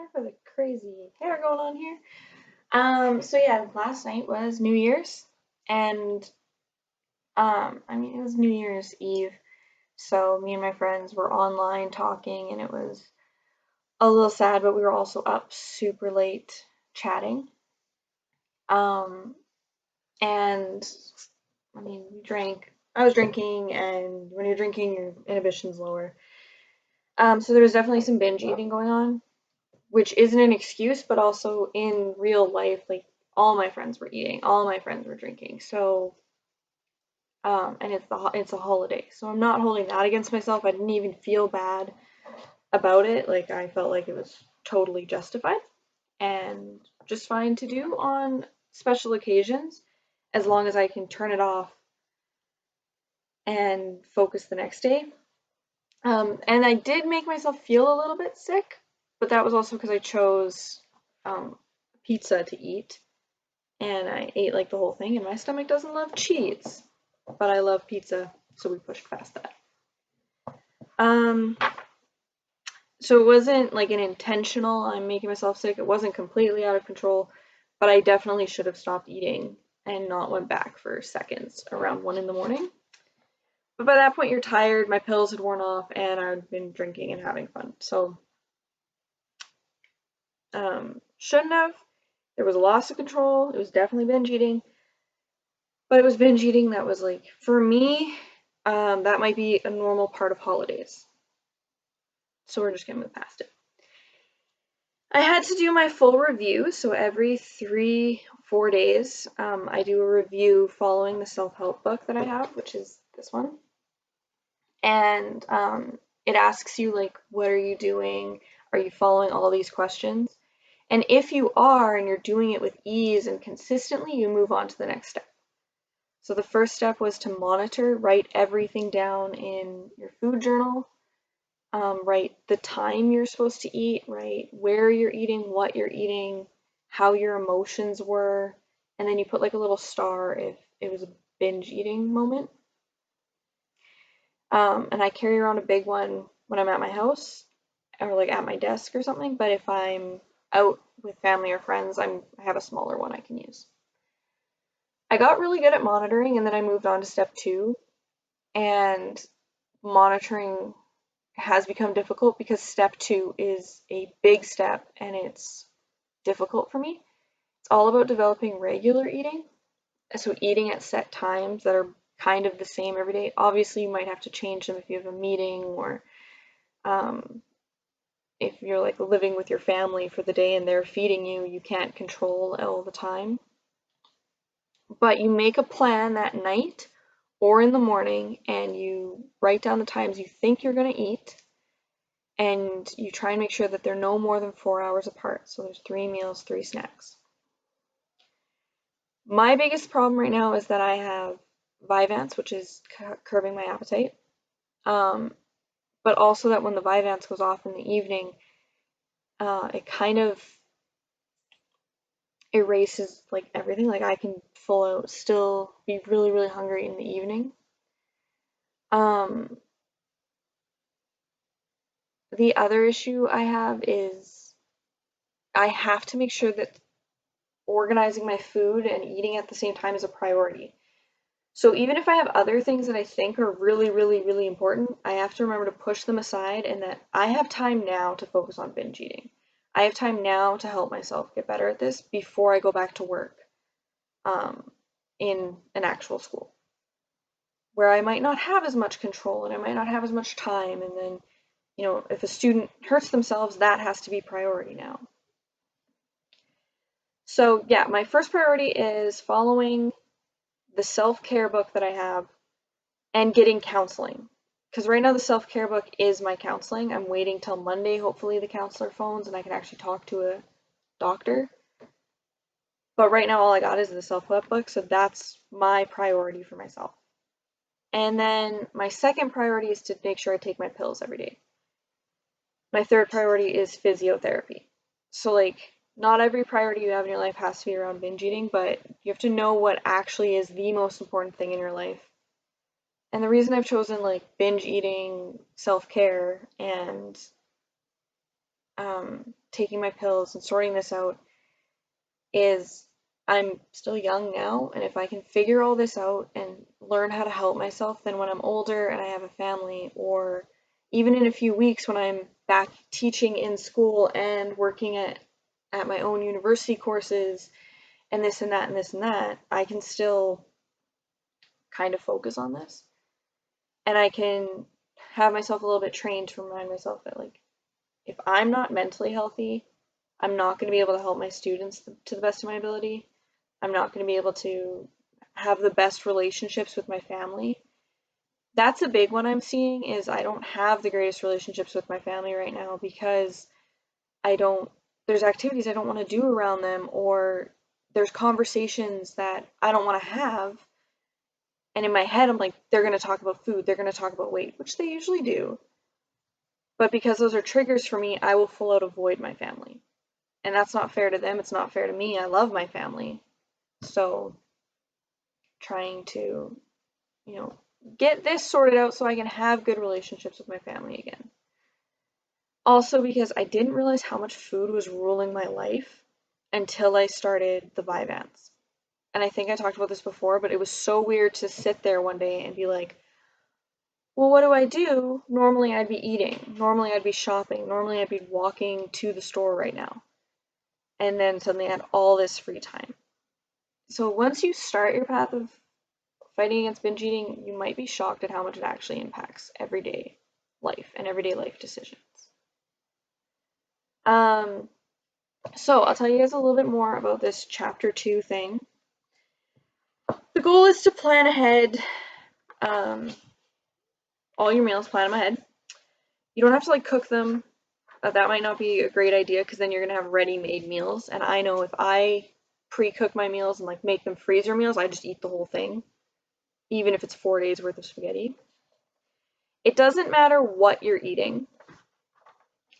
Sorry for the crazy hair going on here. So yeah, last night was New Year's, and it was New Year's Eve. So me and my friends were online talking, and it was a little sad, but we were also up super late chatting. Um, and we drank. I was drinking, and when you're drinking, your inhibition's lower. So there was definitely some binge eating going on, which isn't an excuse, but also in real life, like all my friends were eating, all my friends were drinking. So, and it's a holiday, so I'm not holding that against myself. I didn't even feel bad about it. Like I felt like it was totally justified and just fine to do on special occasions, as long as I can turn it off and focus the next day. And I did make myself feel a little bit sick, but that was also because I chose pizza to eat, and I ate like the whole thing, and my stomach doesn't love cheese, but I love pizza, so we pushed past that. Um, so it wasn't like an intentional, I'm making myself sick. It wasn't completely out of control, but I definitely should have stopped eating and not went back for seconds around 1 in the morning. But by that point, you're tired, my pills had worn off, and I'd been drinking and having fun. So, shouldn't have. There was a loss of control. It was definitely binge eating. But it was binge eating that was like, for me, that might be a normal part of holidays. So we're just gonna move past it. I had to do my full review. So every 4 days, I do a review following the self-help book that I have, which is this one. And it asks you, like, what are you doing? Are you following all these questions? And if you are and you're doing it with ease and consistently, you move on to the next step. So the first step was to monitor, write everything down in your food journal, write the time you're supposed to eat, write where you're eating, what you're eating, how your emotions were, and then you put like a little star if it was a binge eating moment. And I carry around a big one when I'm at my house or like at my desk or something, but if I'm out with family or friends, I have a smaller one I can use. I got really good at monitoring, and then I moved on to step 2, and monitoring has become difficult because step 2 is a big step and it's difficult for me. It's all about developing regular eating. So eating at set times that are kind of the same every day. Obviously, you might have to change them if you have a meeting, or if you're like living with your family for the day and they're feeding you, you can't control all the time. But you make a plan that night or in the morning, and you write down the times you think you're going to eat, and you try and make sure that they're no more than 4 hours apart. So there's 3 meals, 3 snacks. My biggest problem right now is that I have Vyvanse, which is curbing my appetite. But also that when the Vyvanse goes off in the evening, it kind of erases like everything. Like I can full out still be really, really hungry in the evening. The other issue I have is I have to make sure that organizing my food and eating at the same time is a priority. So even if I have other things that I think are really, really, really important, I have to remember to push them aside, and that I have time now to focus on binge eating. I have time now to help myself get better at this before I go back to work in an actual school, where I might not have as much control and I might not have as much time. And then, if a student hurts themselves, that has to be priority now. So yeah, my first priority is following the self-care book that I have and getting counseling. Because right now the self-care book is my counseling. I'm waiting till Monday, hopefully the counselor phones and I can actually talk to a doctor. But right now all I got is the self-help book, so that's my priority for myself. And then my second priority is to make sure I take my pills every day. My third priority is physiotherapy. So like, not every priority you have in your life has to be around binge eating, but you have to know what actually is the most important thing in your life. And the reason I've chosen like binge eating, self-care, and taking my pills and sorting this out is I'm still young now, and if I can figure all this out and learn how to help myself, then when I'm older and I have a family, or even in a few weeks when I'm back teaching in school and working at my own university courses and this and that and this and that, I can still kind of focus on this. And I can have myself a little bit trained to remind myself that, like, if I'm not mentally healthy, I'm not going to be able to help my students to the best of my ability. I'm not going to be able to have the best relationships with my family. That's a big one I'm seeing is I don't have the greatest relationships with my family right now because there's activities I don't want to do around them, or there's conversations that I don't want to have. And in my head, I'm like, they're going to talk about food, they're going to talk about weight, which they usually do. But because those are triggers for me, I will full out avoid my family. And that's not fair to them. It's not fair to me. I love my family. So trying to, get this sorted out so I can have good relationships with my family again. Also because I didn't realize how much food was ruling my life until I started the Vyvanse. And I think I talked about this before, but it was so weird to sit there one day and be like, well, what do I do? Normally I'd be eating. Normally I'd be shopping. Normally I'd be walking to the store right now. And then suddenly I had all this free time. So once you start your path of fighting against binge eating, you might be shocked at how much it actually impacts everyday life and everyday life decisions. So I'll tell you guys a little bit more about this chapter 2 thing. The goal is to plan ahead, all your meals, plan them ahead. You don't have to like cook them. That might not be a great idea because then you're gonna have ready-made meals. And I know if I pre-cook my meals and like make them freezer meals, I just eat the whole thing, even if it's 4 days worth of spaghetti. It doesn't matter what you're eating,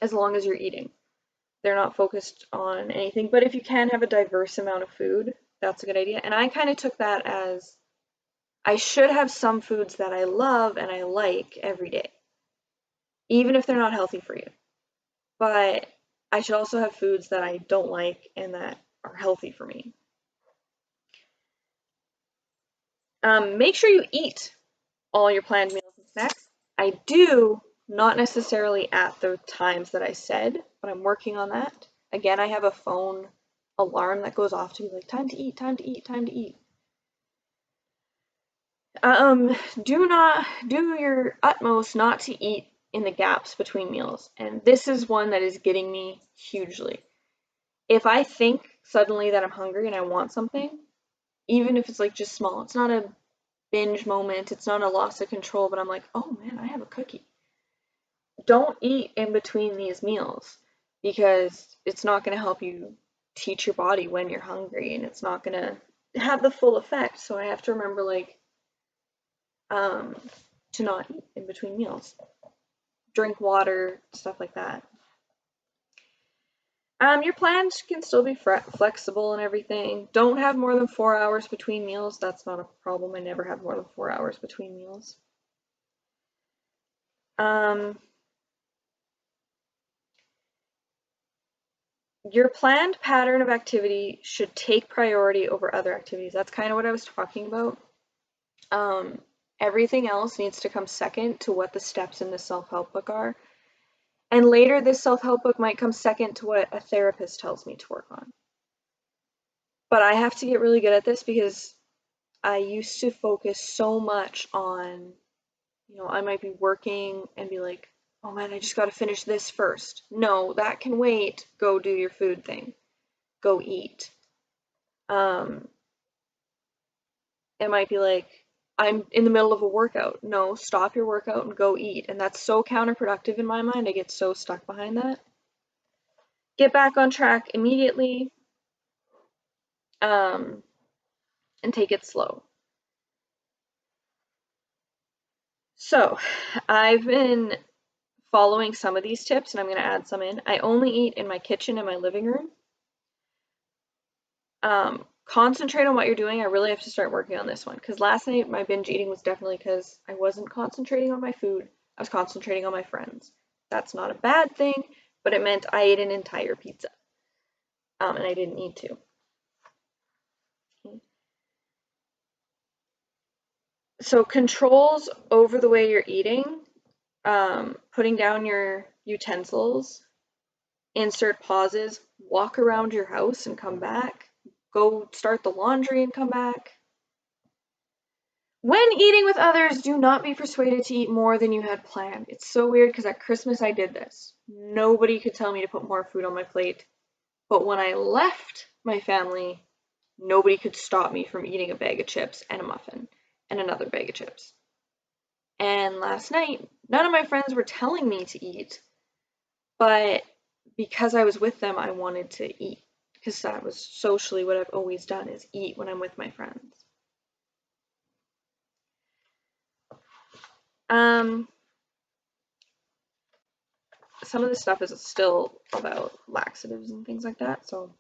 as long as you're eating. They're not focused on anything, but if you can have a diverse amount of food, that's a good idea. And I kind of took that as I should have some foods that I love and I like every day, even if they're not healthy for you. But I should also have foods that I don't like and that are healthy for me. Make sure you eat all your planned meals and snacks. I do, not necessarily at the times that I said, but I'm working on that. Again, I have a phone alarm that goes off to be like, time to eat, time to eat, time to eat. Do your utmost not to eat in the gaps between meals. And this is one that is getting me hugely. If I think suddenly that I'm hungry and I want something, even if it's like just small, it's not a binge moment, it's not a loss of control, but I'm like, oh man, I have a cookie. Don't eat in between these meals because it's not going to help you teach your body when you're hungry, and it's not going to have the full effect. So I have to remember, like, to not eat in between meals. Drink water, stuff like that. Your plans can still be flexible and everything. Don't have more than 4 hours between meals. That's not a problem. I never have more than 4 hours between meals. Your planned pattern of activity should take priority over other activities. That's kind of what I was talking about. Everything else needs to come second to what the steps in the self-help book are. And later, this self-help book might come second to what a therapist tells me to work on. But I have to get really good at this because I used to focus so much on, I might be working and be like, oh man, I just got to finish this first. No, that can wait. Go do your food thing. Go eat. It might be like, I'm in the middle of a workout. No, stop your workout and go eat. And that's so counterproductive in my mind. I get so stuck behind that. Get back on track immediately, and take it slow. So I've been following some of these tips, and I'm going to add some in. I only eat in my kitchen and my living room. Concentrate on what you're doing. I really have to start working on this one because last night my binge eating was definitely because I wasn't concentrating on my food. I was concentrating on my friends. That's not a bad thing, but it meant I ate an entire pizza, and I didn't need to. So controls over the way you're eating, putting down your utensils, insert pauses, walk around your house and come back, go start the laundry and come back. When eating with others, do not be persuaded to eat more than you had planned. It's so weird because at Christmas I did this. Nobody could tell me to put more food on my plate. But when I left my family, nobody could stop me from eating a bag of chips and a muffin and another bag of chips. And last night, none of my friends were telling me to eat, but because I was with them, I wanted to eat. Because that was socially what I've always done, is eat when I'm with my friends. Some of the stuff is still about laxatives and things like that. So,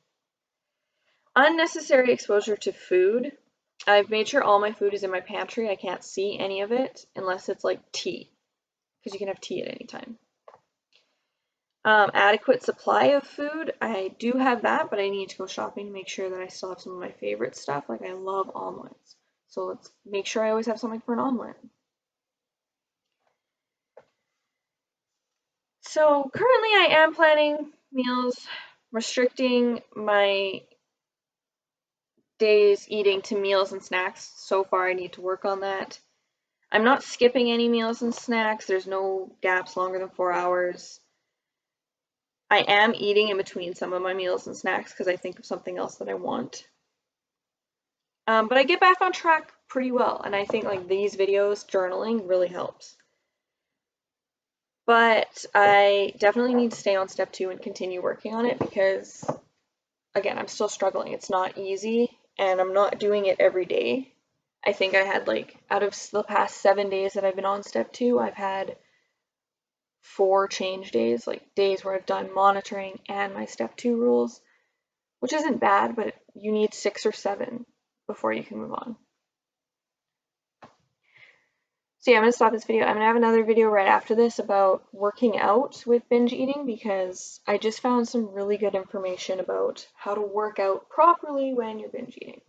unnecessary exposure to food. I've made sure all my food is in my pantry. I can't see any of it unless it's like tea, because you can have tea at any time. Adequate supply of food. I do have that, but I need to go shopping to make sure that I still have some of my favorite stuff. Like I love omelets. So let's make sure I always have something for an omelet. So currently I am planning meals, restricting my days eating to meals and snacks. So far I need to work on that. I'm not skipping any meals and snacks. There's no gaps longer than 4 hours. I am eating in between some of my meals and snacks because I think of something else that I want. But I get back on track pretty well, and I think like these videos, journaling really helps. But I definitely need to stay on step 2 and continue working on it because, again, I'm still struggling. It's not easy, and I'm not doing it every day. I think I had like, out of the past 7 days that I've been on step 2, I've had 4 change days, like days where I've done monitoring and my step 2 rules, which isn't bad, but you need 6 or 7 before you can move on. So yeah, I'm going to stop this video. I'm going to have another video right after this about working out with binge eating because I just found some really good information about how to work out properly when you're binge eating.